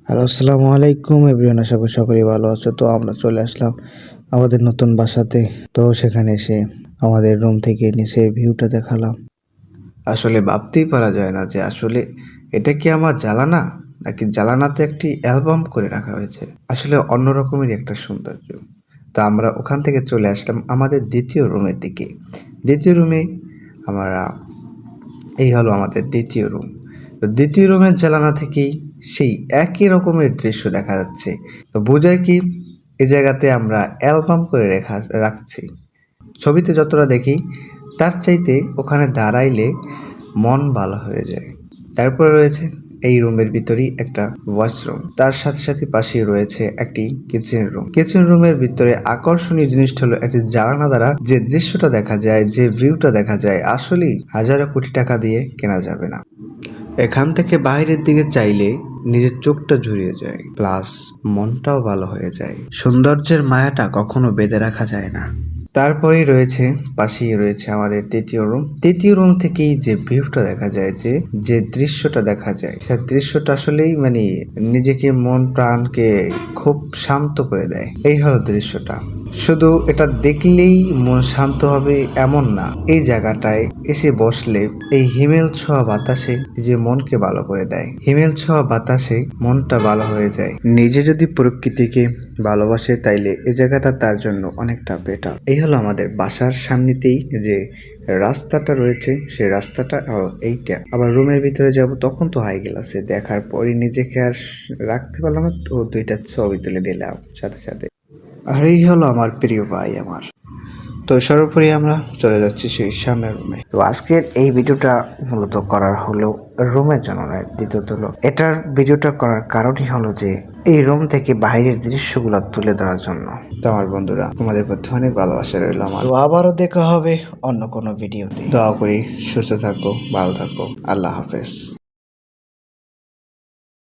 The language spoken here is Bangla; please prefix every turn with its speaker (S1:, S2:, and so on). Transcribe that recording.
S1: হ্যালো, আসসালামু আলাইকুম এভরিওয়ান। আশা করি সকলেই ভালো আছো। তো আমরা চলে আসলাম আমাদের নতুন বাসাতে। তো সেখানে এসে আমাদের রুম থেকে নিচের ভিউটা দেখালাম। আসলে ভাবতেই পারা যায় না যে আসলে এটা কি আমার জানালা, নাকি জানালাতে একটি অ্যালবাম করে রাখা হয়েছে। আসলে অন্যরকমেরই একটা সৌন্দর্য। তো আমরা ওখান থেকে চলে আসলাম আমাদের দ্বিতীয় রুমের দিকে। দ্বিতীয় রুমে আমরা এই হলো আমাদের দ্বিতীয় রুম। তো দ্বিতীয় রুমের জানালা থেকেই সেই একই রকমের দৃশ্য দেখা যাচ্ছে। তো বোঝায় কি এই জায়গাতে আমরা অ্যালবাম করে রাখছি। ছবিতে যতটা দেখি তার চাইতে ওখানে দাঁড়াইলে মন ভালো হয়ে যায়। তারপরে রয়েছে এই রুমের ভিতরেই একটা ওয়াশরুম, তার সাথে সাথে পাশেই রয়েছে একটি কিচেন রুম। কিচেন রুমের ভিতরে আকর্ষণীয় জিনিসটা হলো একটি জানালা দ্বারা যে দৃশ্যটা দেখা যায়, যে ভিউটা দেখা যায়, আসলেই হাজারো কোটি টাকা দিয়ে কেনা যাবে না। এখান থেকে বাইরের দিকে চাইলে নিজের চোখটা জুড়িয়ে যায়, প্লাস মনটাও ভালো হয়ে যায়। সৌন্দর্যের মায়াটা কখনো বেঁধে রাখা যায় না। তারপরেই রয়েছে, পাশেই রয়েছে আমাদের তৃতীয় রুম। তৃতীয় রুম থেকেই যে ভিউটা দেখা যায়, যে দৃশ্যটা দেখা যায়, সে দৃশ্যটা আসলেই নিজেকে, মন প্রাণকে খুব শান্ত করে দেয়। এই হলো দৃশ্যটা। শুধু এটা দেখলেই মন শান্ত হবে এমন না, এই জায়গাটায় এসে বসলে এই হিমেল ছোঁয়া বাতাসে নিজের মনকে ভালো করে দেয়। হিমেল ছোঁয়া বাতাসে মনটা ভালো হয়ে যায়। নিজে যদি প্রকৃতিকে ভালোবাসে তাইলে এই জায়গাটা তার জন্য অনেকটা বেটার। এই হলো আমাদের বাসার সামনেতেই যে রাস্তাটা রয়েছে, সেই রাস্তাটা এইটা। আবার রুমের ভিতরে যাব তখন তো হাই গ্লাসে দেখার পরই নিজেকে আর রাখতে পারলাম না, তো দুইটা ছবি তুলে দিলাম সাথে সাথে। আর এই হলো আমার প্রিয় ভাই আমার। তো সর্বোপরি আমরা চলে যাচ্ছি সেই সামনের রুমে। তো আজকের এই ভিডিওটা মূলত করার হলো রুমের জন্য নয়, দ্বিতীয়ত হলো এটার ভিডিওটা করার কারণই হলো যে এই রুম থেকে বাইরের দৃশ্যগুলো তুলে ধরার জন্য। তো আমার বন্ধুরা, তোমাদের প্রতি অনেক ভালোবাসা রইল আমার। তো আবারও দেখা হবে অন্য কোনো ভিডিওতে। দোয়া করি সুস্থ থাকো, ভালো থাকো। আল্লাহ হাফেজ।